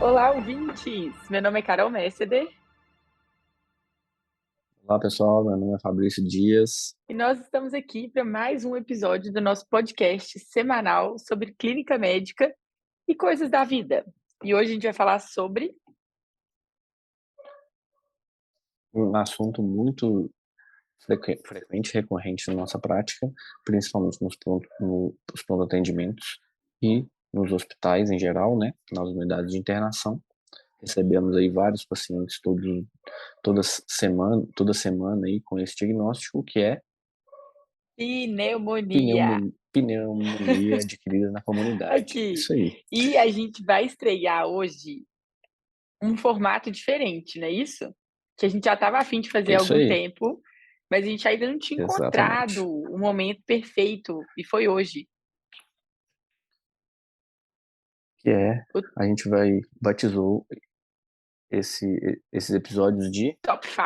Olá, ouvintes! Meu nome é Carol Messeder Olá pessoal, meu nome é Fabrício Dias. e nós estamos aqui para mais um episódio do nosso podcast semanal sobre clínica médica e coisas da vida. E hoje a gente vai falar sobre Um assunto muito frequente e recorrente na nossa prática, principalmente nos pronto atendimentos e nos hospitais em geral, né, nas unidades de internação. Recebemos aí vários pacientes toda semana aí com esse diagnóstico, que é pneumonia. pneumonia adquirida na comunidade. Aqui. Isso aí, E a gente vai estrear hoje um formato diferente, não é isso? Que a gente já estava a fim de fazer há isso algum aí, tempo, mas a gente ainda não tinha encontrado exatamente. o momento perfeito, e foi hoje. Que é, O a gente batizou esses episódios de top 5.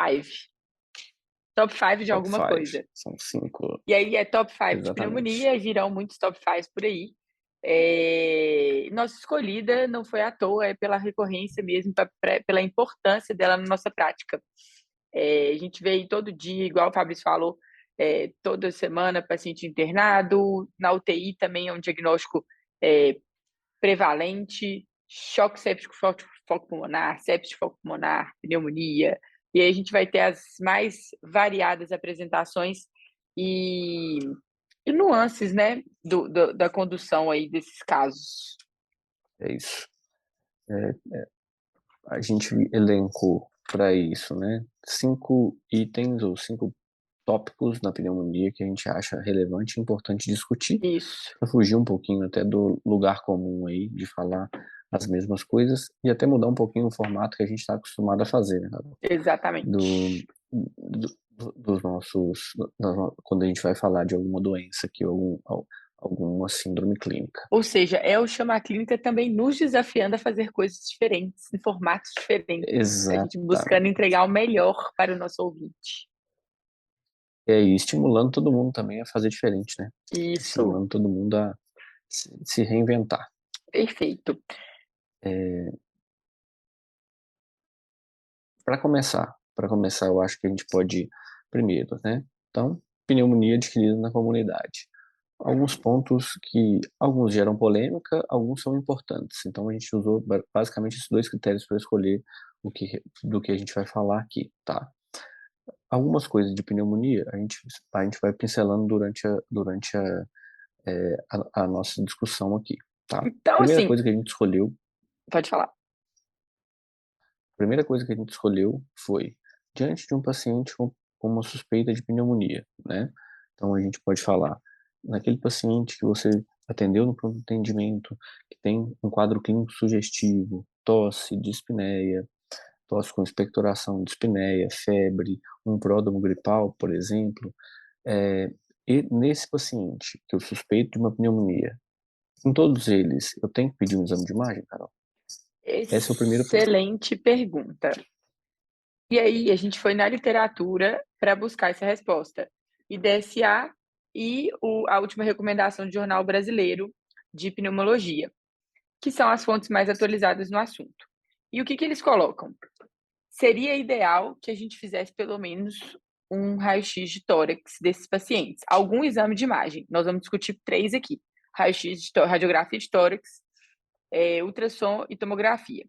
Top 5 de Top alguma 5. coisa. São 5, E aí é top 5 de exatamente. pneumonia, e virão muitos top 5 por aí. Nossa escolhida não foi à toa, é pela recorrência mesmo, pela importância dela na nossa prática. A gente vê aí todo dia, igual o Fabrício falou, toda semana paciente internado, na UTI também é um diagnóstico prevalente, choque séptico foco pulmonar, sepsis foco pulmonar, pneumonia, e aí a gente vai ter as mais variadas apresentações e, e nuances, né, da condução aí desses casos. É isso. É, a gente elencou para isso, né? 5 itens ou 5 tópicos na pneumonia que a gente acha relevante e importante discutir, Isso, para fugir um pouquinho até do lugar comum aí, de falar as mesmas coisas e até mudar um pouquinho o formato que a gente está acostumado a fazer, né, Carol? Do, exatamente. dos nossos, quando a gente vai falar de alguma doença aqui, alguma síndrome clínica. Ou seja, é o Chama Clínica também nos desafiando a fazer coisas diferentes, em formatos diferentes, a gente buscando Exatamente. entregar o melhor para o nosso ouvinte. E estimulando todo mundo também a fazer diferente, né? Isso, Estimulando todo mundo a se reinventar. perfeito. Para começar, eu acho que a gente pode primeiro, né? Então, pneumonia adquirida na comunidade. Alguns pontos que alguns geram polêmica, alguns são importantes. Então a gente usou basicamente esses 2 critérios para escolher do que a gente vai falar aqui, tá? Algumas coisas de pneumonia a gente vai pincelando durante a nossa discussão aqui, tá? Então, Primeira assim, coisa que a gente escolheu pode falar. A primeira coisa que a gente escolheu foi, diante de um paciente com uma suspeita de pneumonia, né? Então a gente pode falar, naquele paciente que você atendeu no pronto atendimento, que tem um quadro clínico sugestivo, tosse, dispneia, tosse com expectoração, dispneia, febre, um pródromo gripal, por exemplo, e nesse paciente que eu suspeito de uma pneumonia, em todos eles, eu tenho que pedir um exame de imagem, Carol? Esse é o primeiro ponto. Excelente pergunta. E aí, a gente foi na literatura para buscar essa resposta. IDSA e a última recomendação do Jornal Brasileiro de Pneumologia, que são as fontes mais atualizadas no assunto. E o que eles colocam? Seria ideal que a gente fizesse pelo menos um raio-x de tórax desses pacientes, algum exame de imagem. Nós vamos discutir 3 aqui: raio-x, radiografia de tórax, ultrassom e tomografia.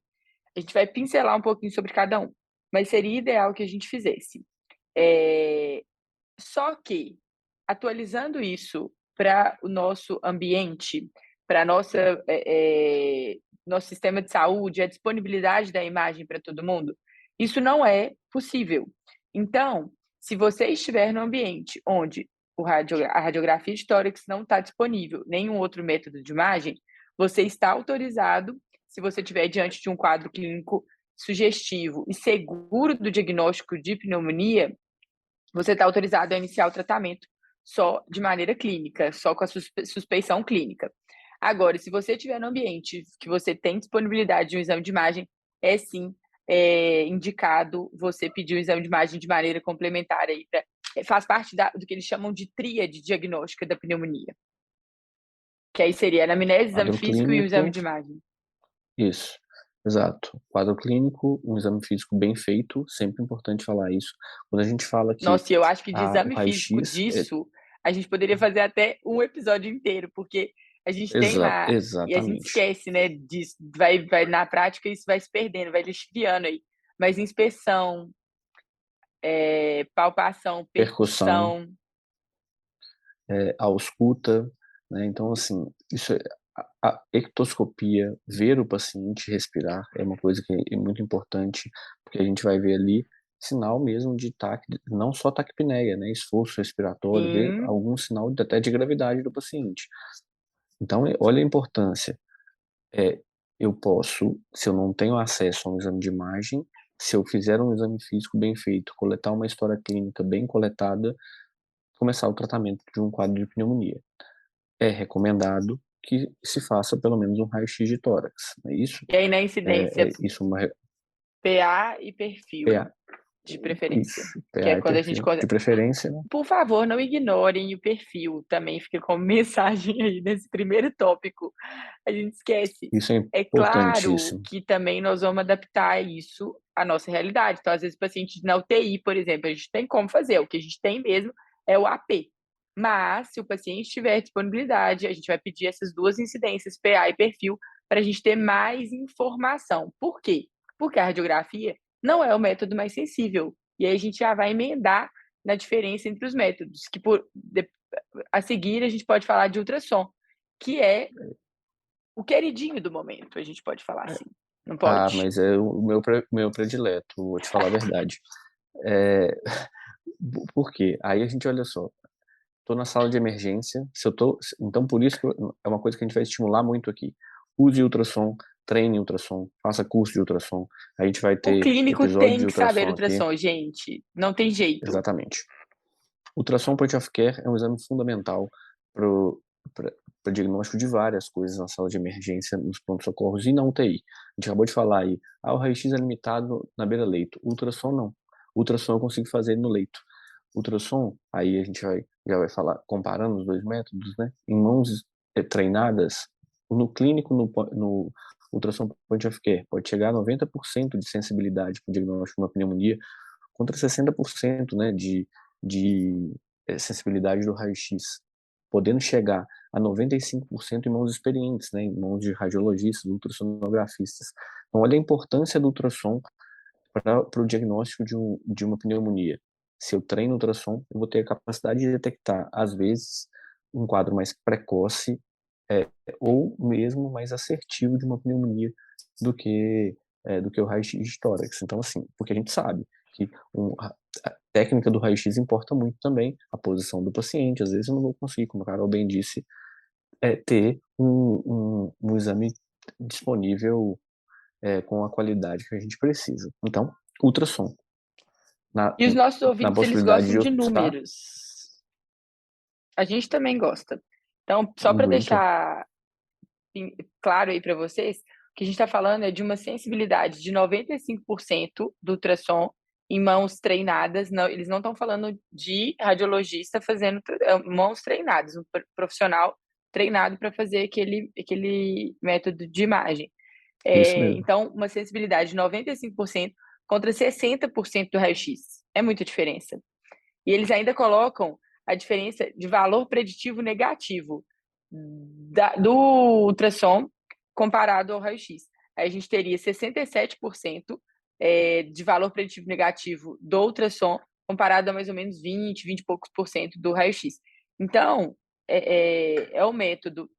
A gente vai pincelar um pouquinho sobre cada um, mas seria ideal que a gente fizesse. Só que, atualizando isso para o nosso ambiente, para nosso sistema de saúde, a disponibilidade da imagem para todo mundo, isso não é possível. Então, se você estiver no ambiente onde a radiografia de tórax não está disponível, nenhum outro método de imagem, você está autorizado, se você estiver diante de um quadro clínico sugestivo e seguro do diagnóstico de pneumonia, você está autorizado a iniciar o tratamento só de maneira clínica, só com a suspeição clínica. Agora, se você estiver no ambiente que você tem disponibilidade de um exame de imagem, é sim indicado você pedir o exame de imagem de maneira complementar aí, faz parte do que eles chamam de tríade diagnóstica da pneumonia, que aí seria a anamnese, exame Quadro físico e o exame clínico, de imagem. isso, exato. Quadro clínico, um exame físico bem feito, sempre importante falar isso. Quando a gente fala que Nossa, e eu acho que de o exame físico raio-x disso, a gente poderia fazer até um episódio inteiro, porque a gente tem lá e a gente exatamente. esquece, né, disso, vai na prática isso vai se perdendo, vai lixiviando aí. Mas inspeção, palpação, Percussão, percussão. a ausculta, né, então assim, isso a ectoscopia, ver o paciente respirar é uma coisa que é muito importante, porque a gente vai ver ali sinal mesmo de não só taquipneia, né, esforço respiratório, ver Sim, algum sinal até de gravidade do paciente. Então, olha a importância. É, eu posso, se eu não tenho acesso a um exame de imagem, se eu fizer um exame físico bem feito, coletar uma história clínica bem coletada, começar o tratamento de um quadro de pneumonia. É recomendado que se faça pelo menos um raio-x de tórax, não é isso? e aí na incidência, Isso uma PA e perfil, PA, de preferência, isso, que é PA e quando a gente perfil. De preferência, né? por favor, não ignorem o perfil, também fica como mensagem aí nesse primeiro tópico. A gente esquece. Isso é É claro importantíssimo. que também nós vamos adaptar isso à nossa realidade. Então, às vezes, o paciente na UTI, por exemplo, a gente tem como fazer, o que a gente tem mesmo é o AP. Mas, se o paciente tiver disponibilidade, a gente vai pedir essas duas incidências, PA e perfil, para a gente ter mais informação. Por quê? Porque a radiografia não é o método mais sensível. E aí a gente já vai emendar na diferença entre os métodos, que a seguir a gente pode falar de ultrassom, que é o queridinho do momento, a gente pode falar assim, não Ah, pode? mas é o meu predileto, vou te falar a verdade. É, por quê? Aí a gente olha só, tô na sala de emergência, se eu tô, então por isso que é uma coisa que a gente vai estimular muito aqui. Use ultrassom, treine ultrassom, faça curso de ultrassom. A gente vai O ter clínico episódio tem de que saber ultrassom aqui, ultrassom, gente, não tem jeito. exatamente. Ultrassom point of care é um exame fundamental para diagnóstico de várias coisas na sala de emergência, nos pronto-socorros e na UTI. A gente acabou de falar aí, o raio-x é limitado na beira-leito, ultrassom não. Ultrassom eu consigo fazer no leito. Ultrassom, aí a gente já vai falar, comparando os dois métodos, né? Em mãos treinadas, no clínico, no ultrassom point of care, pode chegar a 90% de sensibilidade para o diagnóstico de uma pneumonia, contra 60%, né, de sensibilidade do raio-x, podendo chegar a 95% em mãos experientes, né, em mãos de radiologistas, ultrassonografistas. Então, olha a importância do ultrassom para o diagnóstico de uma pneumonia. Se eu treino ultrassom, eu vou ter a capacidade de detectar, às vezes, um quadro mais precoce ou mesmo mais assertivo de uma pneumonia do que do que o raio-x de tórax. Então, assim, porque a gente sabe que a técnica do raio-x importa muito também, a posição do paciente. Às vezes eu não vou conseguir, como a Carol bem disse, ter um exame disponível com a qualidade que a gente precisa. Então, ultrassom. Na, E os nossos na ouvintes, eles possibilidade gostam de de usar, números. A gente também gosta. Então, só para muito. deixar claro aí para vocês, o que a gente está falando é de uma sensibilidade de 95% do ultrassom em mãos treinadas. Não, eles não estão falando de radiologista fazendo mãos treinadas, um profissional treinado para fazer aquele método de imagem. Isso mesmo. Então, uma sensibilidade de 95% contra 60% do raio-x. É muita diferença. E eles ainda colocam a diferença de valor preditivo negativo do ultrassom comparado ao raio-x. Aí a gente teria 67% de valor preditivo negativo do ultrassom comparado a mais ou menos 20 e poucos por cento do raio-x. Então, é um método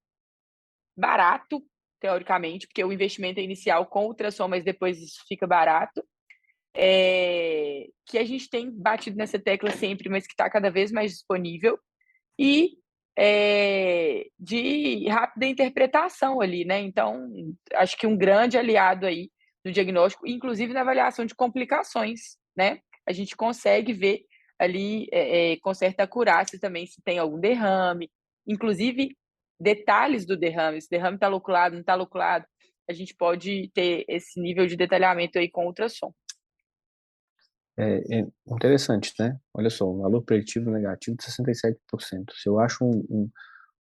barato, teoricamente, porque o investimento é inicial com ultrassom, mas depois isso fica barato, que a gente tem batido nessa tecla sempre, mas que está cada vez mais disponível, e de rápida interpretação ali, né? Então, acho que um grande aliado aí no diagnóstico, inclusive na avaliação de complicações, né? A gente consegue ver ali com certa acurácia também se tem algum derrame, inclusive detalhes do derrame, se o derrame está loculado, não está loculado. a gente pode ter esse nível de detalhamento aí com ultrassom. É interessante, né? Olha só, um valor preditivo negativo de 67%. Se eu acho um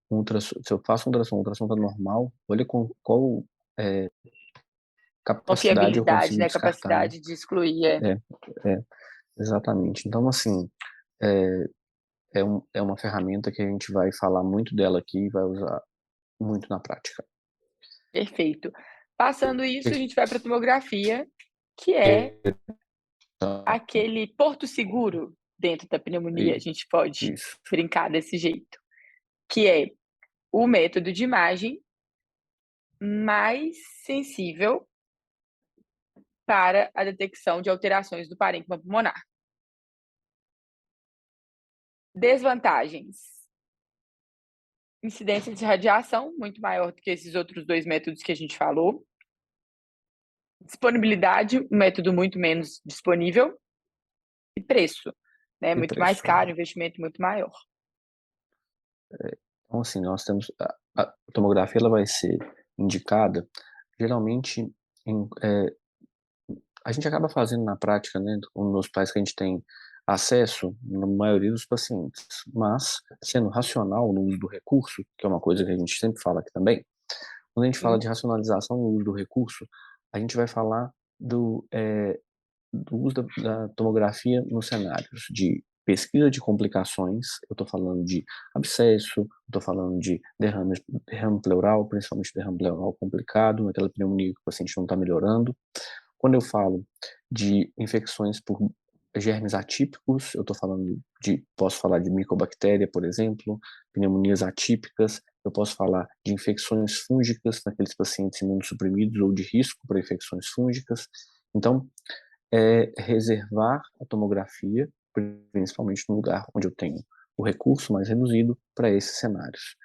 ultrassom, se eu faço um ultrassom tá normal, olha com qual é, capacidade eu Confiabilidade, consigo né? descartar, né? Capacidade de excluir. É. É, é, exatamente. Então, assim, é, é uma ferramenta que a gente vai falar muito dela aqui e vai usar muito na prática. Perfeito. Passando isso, a gente vai para a tomografia, que é aquele porto seguro dentro da pneumonia, a gente pode Isso. brincar desse jeito, que é o método de imagem mais sensível para a detecção de alterações do parênquima pulmonar. Desvantagens: incidência de radiação muito maior do que esses outros dois métodos que a gente falou. Disponibilidade, um método muito menos disponível. E preço, né? E Muito mais preço. caro, investimento muito maior. Então, assim, nós temos a tomografia, ela vai ser indicada geralmente a gente acaba fazendo na prática, né, nos pais que a gente tem acesso, na maioria dos pacientes, mas sendo racional no uso do recurso, que é uma coisa que a gente sempre fala aqui também, quando a gente fala de racionalização no uso do recurso, a gente vai falar do uso da tomografia nos cenários de pesquisa de complicações, eu estou falando de abscesso, estou falando de derrame pleural, principalmente derrame pleural complicado, naquela pneumonia que o paciente não está melhorando. Quando eu falo de infecções por germes atípicos, eu estou falando posso falar de micobactéria, por exemplo, pneumonias atípicas, eu posso falar de infecções fúngicas naqueles pacientes imunossuprimidos ou de risco para infecções fúngicas. Então, reservar a tomografia, principalmente no lugar onde eu tenho o recurso mais reduzido para esses cenários.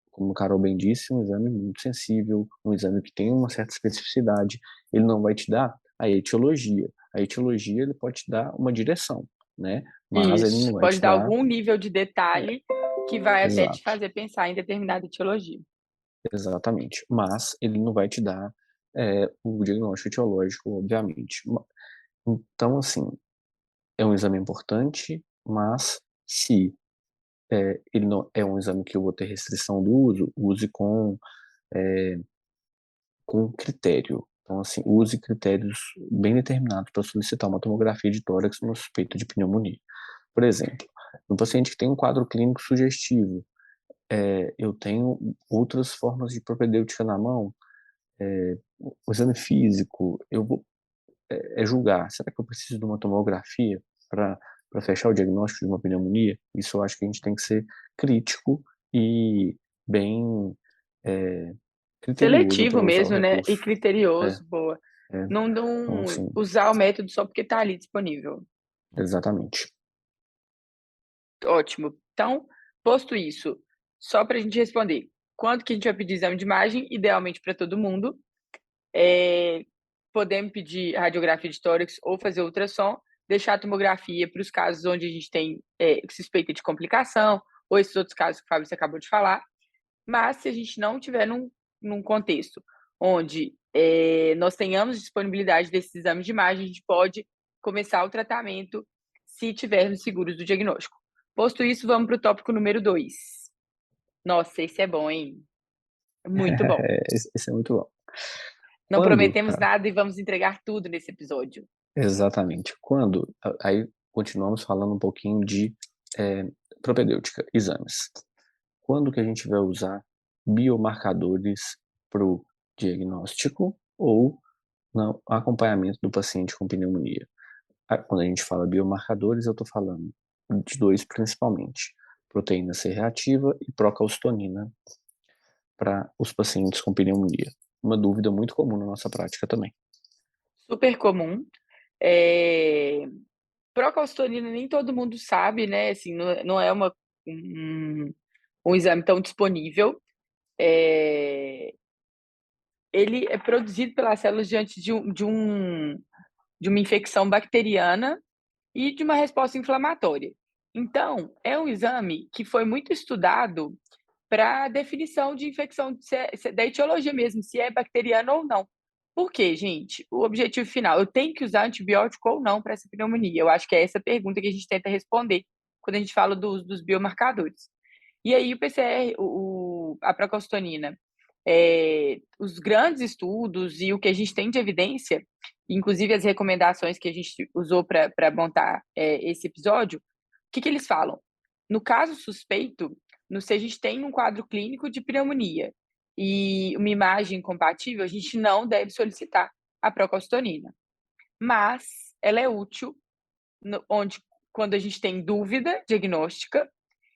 Como o Carol bem disse, um exame muito sensível, um exame que tem uma certa especificidade, ele não vai te dar a etiologia. A etiologia ele pode te dar uma direção, né? Mas ele não Isso, vai pode te dar dar. algum nível de detalhe que vai até te Exato, fazer pensar em determinada etiologia. exatamente. Mas ele não vai te dar o diagnóstico etiológico, obviamente. Então, assim, é um exame importante, mas se ele não é um exame que eu vou ter restrição do uso, use com critério. Então, assim, use critérios bem determinados para solicitar uma tomografia de tórax numa suspeita de pneumonia. Por exemplo, um paciente que tem um quadro clínico sugestivo, eu tenho outras formas de propedêutica na mão, o exame físico, eu vou julgar, será que eu preciso de uma tomografia para fechar o diagnóstico de uma pneumonia? Isso eu acho que a gente tem que ser crítico e bem é, criterioso Seletivo para usar o mesmo, né? E recurso. É, criterioso, boa. é, Não, então, não assim, usar o método só porque está ali disponível. exatamente. Ótimo. Então, posto isso, só para a gente responder, quando que a gente vai pedir exame de imagem? Idealmente para todo mundo. Podemos pedir radiografia de tórax ou fazer ultrassom, deixar a tomografia para os casos onde a gente tem suspeita de complicação, ou esses outros casos que o Fábio acabou de falar. Mas se a gente não tiver num contexto onde nós tenhamos disponibilidade desses exames de imagem, a gente pode começar o tratamento se tivermos seguros do diagnóstico. Posto isso, vamos para o tópico número 2. Nossa, esse é bom, hein? Muito bom. Esse é muito bom. Não Quando, prometemos nada e vamos entregar tudo nesse episódio. exatamente, aí continuamos falando um pouquinho de propedêutica, exames. Quando que a gente vai usar biomarcadores para o diagnóstico ou no acompanhamento do paciente com pneumonia? Quando a gente fala biomarcadores, eu estou falando de dois principalmente, proteína C reativa e procalcitonina para os pacientes com pneumonia. Uma dúvida muito comum na nossa prática também. Super comum. Procalcitonina nem todo mundo sabe, né? Assim, não é um exame tão disponível. Ele é produzido pelas células diante de uma infecção bacteriana e de uma resposta inflamatória. Então, é um exame que foi muito estudado para definição de infecção, da etiologia mesmo, se é bacteriana ou não. Por quê, gente? O objetivo final, eu tenho que usar antibiótico ou não para essa pneumonia? Eu acho que é essa pergunta que a gente tenta responder quando a gente fala do uso dos biomarcadores. E aí o PCR, a procalcitonina, os grandes estudos e o que a gente tem de evidência, inclusive as recomendações que a gente usou para montar esse episódio, o que eles falam? No caso suspeito, se a gente tem um quadro clínico de pneumonia e uma imagem compatível, a gente não deve solicitar a procalcitonina. Mas ela é útil quando a gente tem dúvida diagnóstica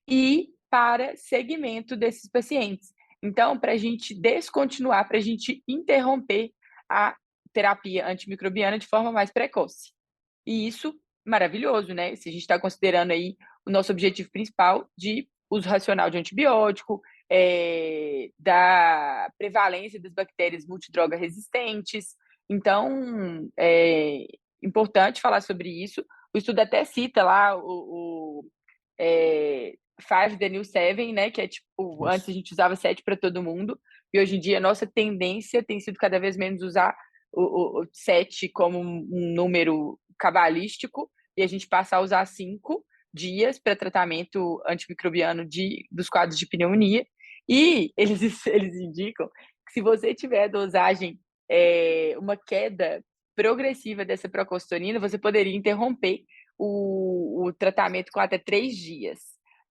e para segmento desses pacientes. Então, para a gente descontinuar, para a gente interromper a terapia antimicrobiana de forma mais precoce. E isso, maravilhoso, né? Se a gente está considerando aí o nosso objetivo principal de uso racional de antibiótico, da prevalência das bactérias multidroga resistentes. Então, é importante falar sobre isso. O estudo até cita lá é, Five the New Seven, né? Que é tipo, antes Isso. a gente usava 7 para todo mundo, e hoje em dia a nossa tendência tem sido cada vez menos usar o 7 como um número cabalístico, e a gente passa a usar 5 dias para tratamento antimicrobiano dos quadros de pneumonia. E eles, eles indicam que se você tiver dosagem, uma queda progressiva dessa procalcitonina, você poderia interromper o tratamento com até 3 dias.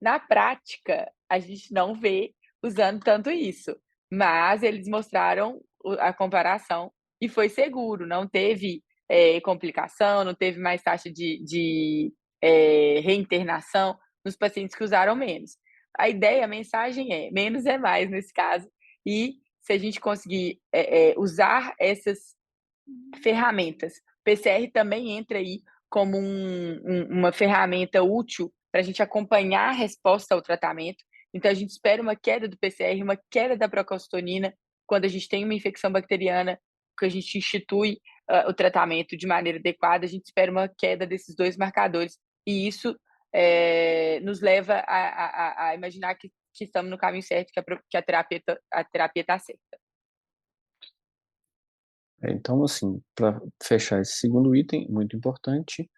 Na prática, a gente não vê usando tanto isso, mas eles mostraram a comparação e foi seguro, não teve complicação, não teve mais taxa de reinternação nos pacientes que usaram menos. A ideia, a mensagem é: menos é mais nesse caso, e se a gente conseguir usar essas ferramentas, PCR também entra aí como uma ferramenta útil para a gente acompanhar a resposta ao tratamento. Então, a gente espera uma queda do PCR, uma queda da procalcitonina, quando a gente tem uma infecção bacteriana, que a gente institui o tratamento de maneira adequada, a gente espera uma queda desses dois marcadores. E isso nos leva a imaginar que estamos no caminho certo, que a terapia está certa. Então, assim, para fechar esse segundo item, muito importante,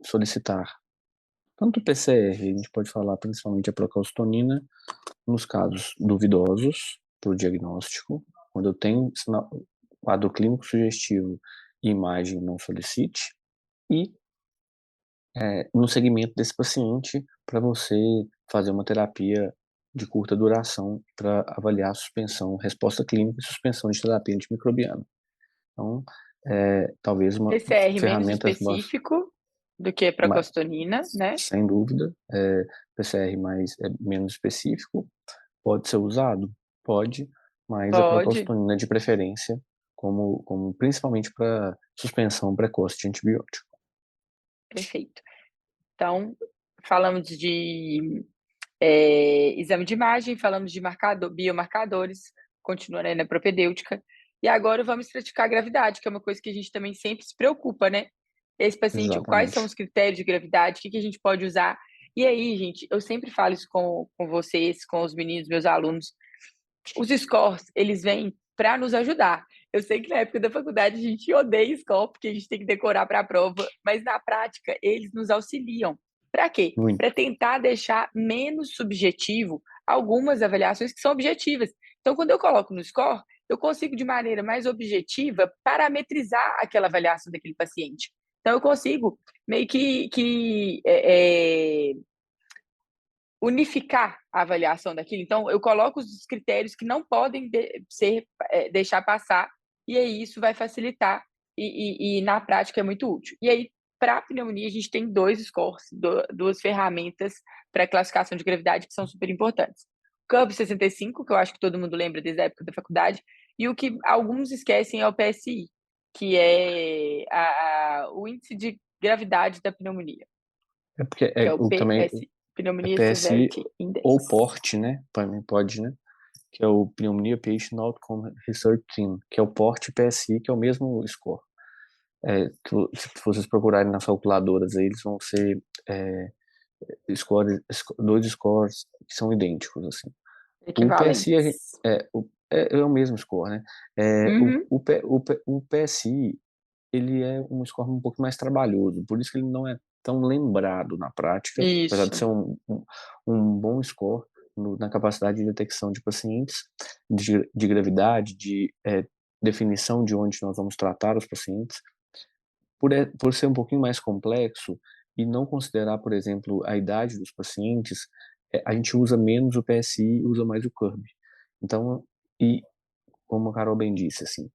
solicitar tanto o PCR, a gente pode falar principalmente a procalcitonina, nos casos duvidosos para o diagnóstico, quando eu tenho quadro clínico sugestivo e imagem não solicite, e no segmento desse paciente, para você fazer uma terapia de curta duração para avaliar a suspensão, resposta clínica e suspensão de terapia antimicrobiana. Então, talvez uma PCR menos ferramentas específico do que procalcitonina, né? sem dúvida, PCR mais menos específico, pode ser usado? Pode, mas a Pode, procalcitonina de preferência, como principalmente para suspensão precoce de antibiótico. perfeito. Então, falamos de exame de imagem, falamos de biomarcadores, continuando aí na propedêutica, e agora vamos estratificar a gravidade, que é uma coisa que a gente também sempre se preocupa, né? Esse paciente, quais são Exatamente. os critérios de gravidade, o que a gente pode usar? E aí, gente, eu sempre falo isso com vocês, com os meninos, meus alunos. Os scores, eles vêm para nos ajudar. Eu sei que na época da faculdade a gente odeia score, porque a gente tem que decorar para a prova, mas na prática eles nos auxiliam. Para quê? Para Muito. tentar deixar menos subjetivo algumas avaliações que são objetivas. Então, quando eu coloco no score, eu consigo, de maneira mais objetiva, parametrizar aquela avaliação daquele paciente. Então, eu consigo meio que unificar a avaliação daquilo. Então, eu coloco os critérios que não podem deixar passar, e aí isso vai facilitar, e na prática é muito útil. E aí, para a pneumonia, a gente tem dois scores, duas ferramentas para classificação de gravidade que são super importantes. O CUB 65, que eu acho que todo mundo lembra desde a época da faculdade, e o que alguns esquecem é o PSI, que é o índice de gravidade da pneumonia, É porque que é o também PSI, é Pneumonia PSI Severity Index. ou PORT, né? Também pode, né? Que é o Pneumonia Patient Outcome Research Team, que é o PORT PSI, que é o mesmo score. Se vocês procurarem nas calculadoras aí, eles vão ser dois scores que são idênticos, assim. O PSI, Equivalentes. é o mesmo score, né. Uhum. O PSI, ele é um score um pouco mais trabalhoso, por isso que ele não é tão lembrado na prática, apesar de Isso. ser um bom score na capacidade de detecção de pacientes, de gravidade, definição de onde nós vamos tratar os pacientes. Por ser um pouquinho mais complexo e não considerar, por exemplo, a idade dos pacientes, a gente usa menos o PSI e usa mais o CURB. Então, e como a Carol bem disse, assim,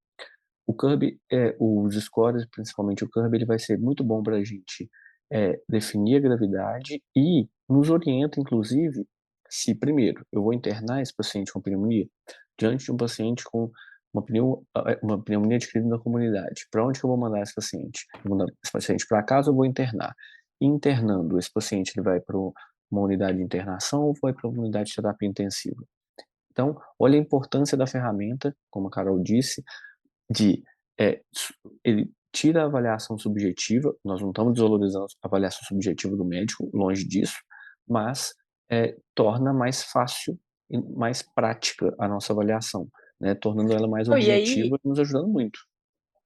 o CURB, os scores, principalmente o CURB, ele vai ser muito bom para a gente definir a gravidade e nos orienta, inclusive, se primeiro eu vou internar esse paciente com pneumonia, diante de um paciente com uma pneumonia adquirida na comunidade. Para onde que eu vou mandar esse paciente? Eu vou mandar esse paciente para casa ou vou internar? Internando, esse paciente ele vai para uma unidade de internação ou vai para uma unidade de terapia intensiva? Então, olha a importância da ferramenta, como a Carol disse, de ele tira a avaliação subjetiva, nós não estamos desvalorizando a avaliação subjetiva do médico, longe disso, mas torna mais fácil e mais prática a nossa avaliação, né, tornando ela mais Não, e aí objetiva e nos ajudando muito.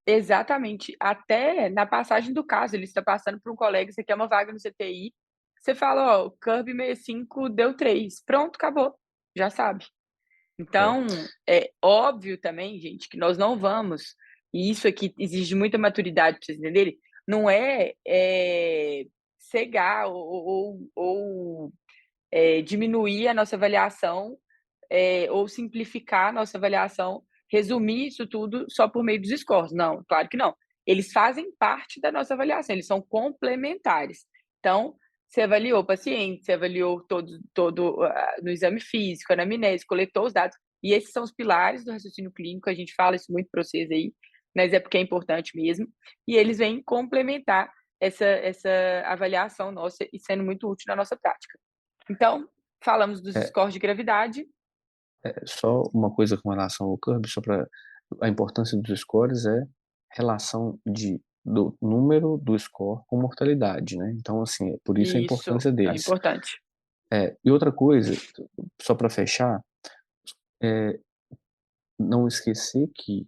exatamente, até na passagem do caso, ele está passando para um colega, você quer uma vaga no CTI, você fala: "Ó, o CURB 65 deu 3, pronto, acabou, já sabe". É, Então, é óbvio também, gente, que nós não vamos e isso aqui exige muita maturidade para vocês entenderem, não é, cegar ou diminuir a nossa avaliação, ou simplificar a nossa avaliação, resumir isso tudo só por meio dos scores. Não, claro que não. Eles fazem parte da nossa avaliação, eles são complementares. Então, você avaliou o paciente, você avaliou no exame físico, anamnese, coletou os dados, e esses são os pilares do raciocínio clínico, a gente fala isso muito para vocês aí, mas é porque é importante mesmo, e eles vêm complementar essa avaliação nossa e sendo muito útil na nossa prática. Então, falamos dos é, scores de gravidade. só uma coisa com relação ao CURB, só para a importância dos scores é relação do número do score com mortalidade, né, então, assim, por isso a Isso, importância é deles. importante. E outra coisa, só para fechar, é não esquecer que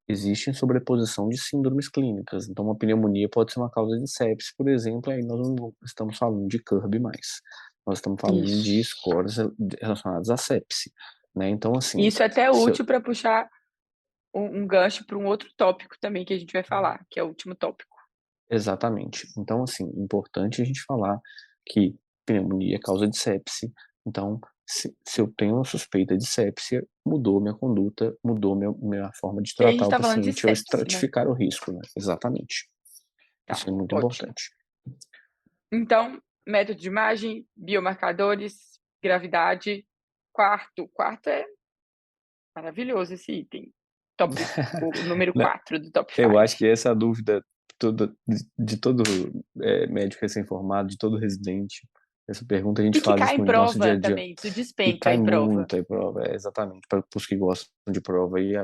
existe sobreposição de síndromes clínicas, então uma pneumonia pode ser uma causa de sepse, por exemplo, aí nós não estamos falando de CURB mais, nós estamos falando de Isso. scores relacionados à sepse, né, então assim, Isso é até se eu útil para puxar um gancho para um outro tópico também que a gente vai falar, que é o último tópico. exatamente. Então assim, importante a gente falar que pneumonia é causa de sepse, então se eu tenho uma suspeita de sepsia, mudou minha conduta, mudou minha forma de E aí a gente tratar o está falando de paciente ou sepse, né. estratificar o risco, né, exatamente. Isso Tá, é muito ótimo. importante. Então, método de imagem, biomarcadores, gravidade. Quarto é maravilhoso esse item. O número Né, 4 do top eu 5. acho que essa é a dúvida toda de todo, médico recém-formado, de todo residente. Essa pergunta a gente E que faz cai isso em muito no nosso dia prova a dia. também, isso E despenca cai em prova. muito em prova, exatamente, para os que gostam de prova e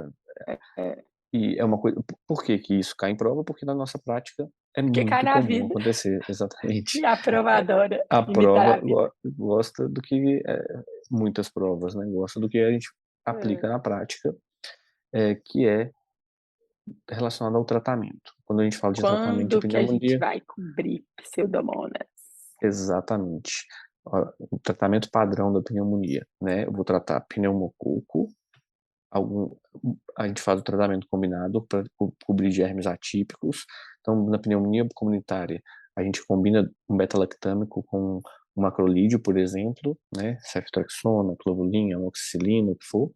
é uma coisa por que que isso cai em prova? Porque na nossa prática é Porque cai muito na comum vida. acontecer, exatamente. E a provadora A imitar prova a vida. gosta do que, muitas provas, né, gosta do que a gente Hã. aplica na prática, que é relacionado ao tratamento. Quando a gente fala de tratamento de Quando que a gente pneumonia, vai cobrir Pseudomonas? exatamente. O tratamento padrão da pneumonia, né, eu vou tratar pneumococo, algum a gente faz o tratamento combinado para cobrir germes atípicos. Então, na pneumonia comunitária, a gente combina um beta-lactâmico com um macrolídeo, por exemplo, né, ceftriaxona, clavulina, amoxicilina, o que for,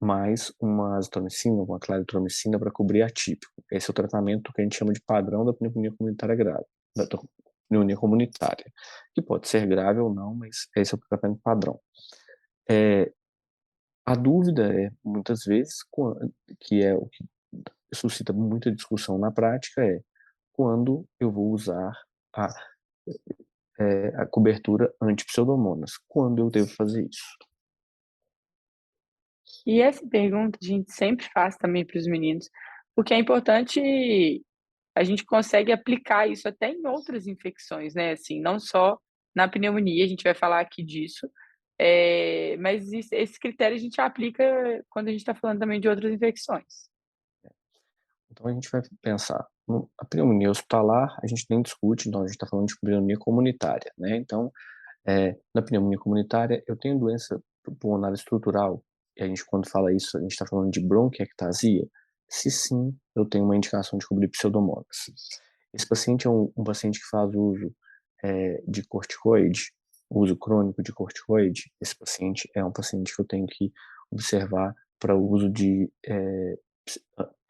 mais uma azitromicina, uma claritromicina para cobrir atípico. Esse é o tratamento que a gente chama de padrão da pneumonia comunitária grave, da pneumonia comunitária, que pode ser grave ou não, mas esse é o tratamento padrão. Eh, a dúvida é, muitas vezes, que é o que suscita muita discussão na prática, é quando eu vou usar a, a cobertura anti-pseudomonas, quando eu devo fazer isso? E essa pergunta a gente sempre faz também para os meninos, porque é importante a gente consegue aplicar isso até em outras infecções, né, assim, não só na pneumonia, a gente vai falar aqui disso, Mas esse critério a gente aplica quando a gente está falando também de outras infecções. Então a gente vai pensar, a pneumonia hospitalar a gente nem discute, então a gente está falando de pneumonia comunitária, né? Então, na pneumonia comunitária eu tenho doença pulmonar estrutural, e a gente quando fala isso, a gente está falando de bronquiectasia? Se sim, eu tenho uma indicação de cobrir pseudomonas. Esse paciente é um paciente que faz uso de corticoide, uso crônico de corticoide. Esse paciente é um paciente que eu tenho que observar para o uso de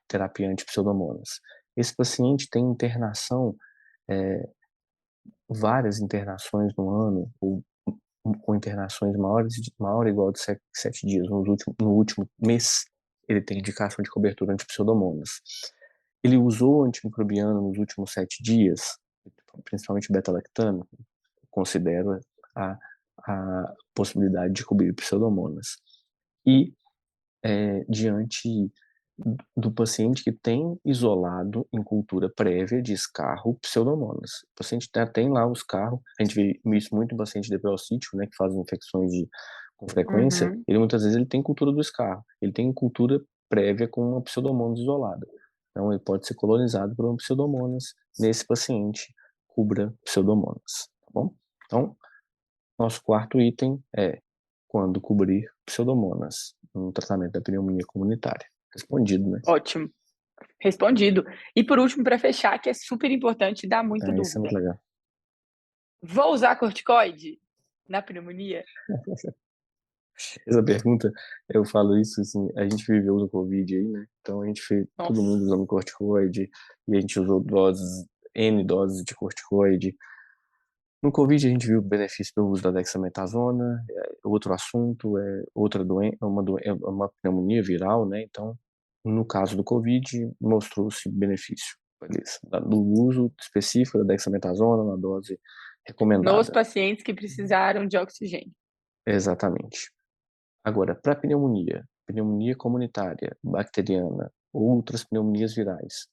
terapia anti-pseudomonas. Esse paciente tem internação, várias internações no ano, ou com internações maior ou igual de 7 dias. No último mês, ele tem indicação de cobertura anti-pseudomonas. Ele usou antimicrobiano nos últimos 7 dias, principalmente beta-lactano, considero a possibilidade de cobrir pseudomonas. E diante do paciente que tem isolado em cultura prévia de escarro pseudomonas. O paciente tem lá o escarro, a gente vê isso muito em paciente de DPO-sítio, né, que faz infecções com frequência, Uhum. ele muitas vezes ele tem cultura do escarro, ele tem cultura prévia com uma pseudomonas isolada. Então ele pode ser colonizado por uma pseudomonas nesse paciente, cubra pseudomonas, tá bom? Então, nosso quarto item é quando cobrir pseudomonas no tratamento da pneumonia comunitária. Respondido, né? Ótimo. Respondido. E por último, para fechar, que é super importante, dá muita Isso é dúvida. muito legal. Vou usar corticoide na pneumonia? Essa pergunta, eu falo isso assim, a gente viveu no Covid aí, né? Então a gente fez todo mundo Nossa. usando corticoide e a gente usou N doses de corticoide. No Covid a gente viu o benefício do uso da dexametasona, outro assunto, outra doença, é uma pneumonia viral, né? Então, no caso do Covid, mostrou-se benefício do uso específico da dexametasona na dose Nos recomendada. pacientes que precisaram de oxigênio. Exatamente. Agora, para pneumonia comunitária, bacteriana, outras pneumonias virais,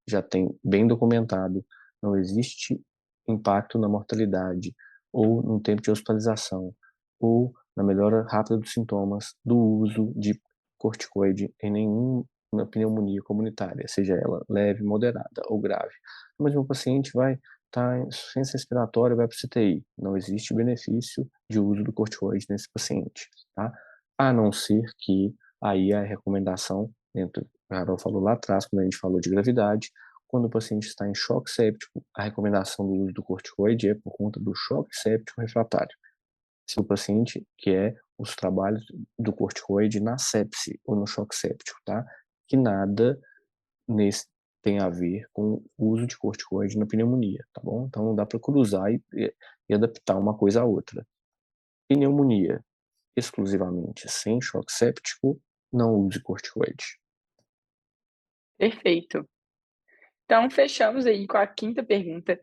já tem bem documentado, não existe impacto na mortalidade, ou no tempo de hospitalização, ou na melhora rápida dos sintomas do uso de corticoide em nenhuma pneumonia comunitária, seja ela leve, moderada ou grave. Mas um paciente vai estar em insuficiência respiratória, vai para o CTI. Não existe benefício de uso do corticoide nesse paciente, tá? A não ser que aí a recomendação, dentro, a Carol falou lá atrás, quando a gente falou de gravidade, quando o paciente está em choque séptico, a recomendação do uso do corticoide é por conta do choque séptico refratário. Se o paciente quer os trabalhos do corticoide na sepse ou no choque séptico, tá? Que nada nesse tem a ver com o uso de corticoide na pneumonia, tá bom? Então não dá para cruzar e adaptar uma coisa à outra. Pneumonia exclusivamente sem choque séptico, não use corticoide. Perfeito. Então, fechamos aí com a quinta pergunta.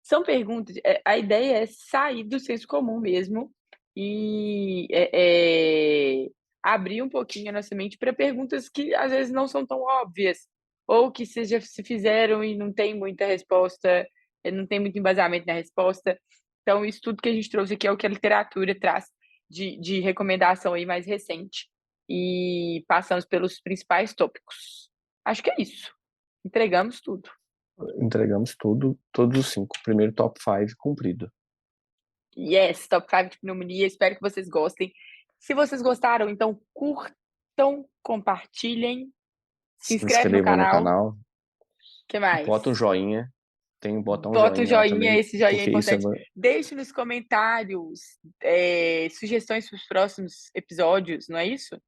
São perguntas, a ideia é sair do senso comum mesmo e abrir um pouquinho a nossa mente para perguntas que às vezes não são tão óbvias, ou que se fizeram e não tem muita resposta, não tem muito embasamento na resposta. Então, isso tudo que a gente trouxe aqui é o que a literatura traz de recomendação aí mais recente, e passamos pelos principais tópicos. Acho que é isso. Entregamos tudo. Entregamos tudo, todos os 5. Primeiro top 5 cumprido. Yes, top 5 de pneumonia, espero que vocês gostem. Se vocês gostaram, então curtam, compartilhem, se Se inscreve no inscrevam no canal. canal, Que mais? bota um joinha, tem que botar um Bota um joinha lá joinha, também, esse joinha é porque isso importante. Deixe nos comentários, sugestões para os próximos episódios, não é isso?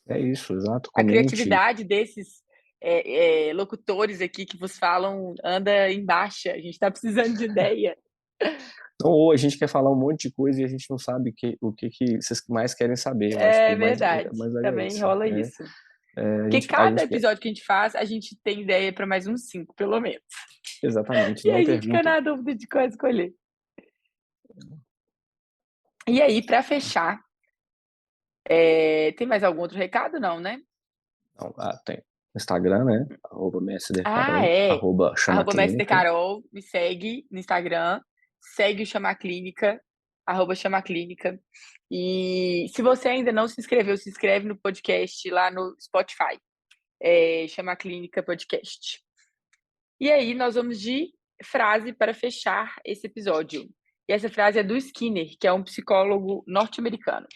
é isso, exato, A comente. criatividade desses, locutores aqui que vos falam anda em baixa, a gente está precisando de ideia. Então, ou a gente quer falar um monte de coisa e a gente não sabe o que vocês mais querem saber. Eu acho que É o mais, verdade, mais legal é também isso. rola isso. A Porque a cada gente quer, episódio que a gente faz, a gente tem ideia para mais uns 5, pelo menos. exatamente, E não a gente fica pergunta. na dúvida de qual escolher. E aí, para fechar, tem mais algum outro recado? Não, né? Não, tem Instagram, né? Ah, @MSDCarol, é. @chamaclínica. @MSTCarol, me segue no Instagram, segue o Chama Clínica, @chamaclínica. E se você ainda não se inscreveu, se inscreve no podcast lá no Spotify. Chama Clínica Podcast. E aí nós vamos de frase para fechar esse episódio. E essa frase é do Skinner, que é um psicólogo norte-americano.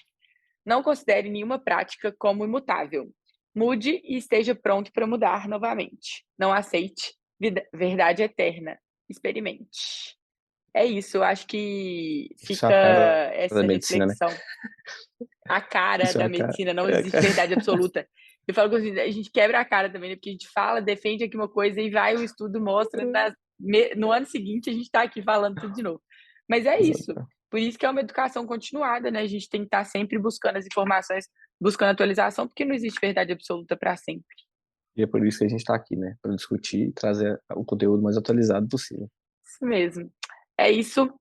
Não considere nenhuma prática como imutável. Mude e esteja pronto para mudar novamente. Não aceite verdade eterna. Experimente. É isso, eu acho que Isso é a fica cara da essa medicina, né? reflexão. A cara Isso é da a cara. medicina, não existe verdade absoluta. Eu falo que a gente quebra a cara também, né? Porque a gente fala, defende aqui uma coisa e vai, o estudo mostra, no ano seguinte a gente está aqui falando tudo de novo. Mas é isso. Exato. Por isso que é uma educação continuada, né? A gente tem que estar sempre buscando as informações, buscando atualização, porque não existe verdade absoluta para sempre. E é por isso que a gente está aqui, né? Para discutir e trazer o conteúdo mais atualizado possível. Isso mesmo. É isso.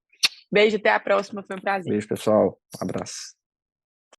Beijo, até a próxima. Foi um prazer. Beijo, pessoal. Um abraço.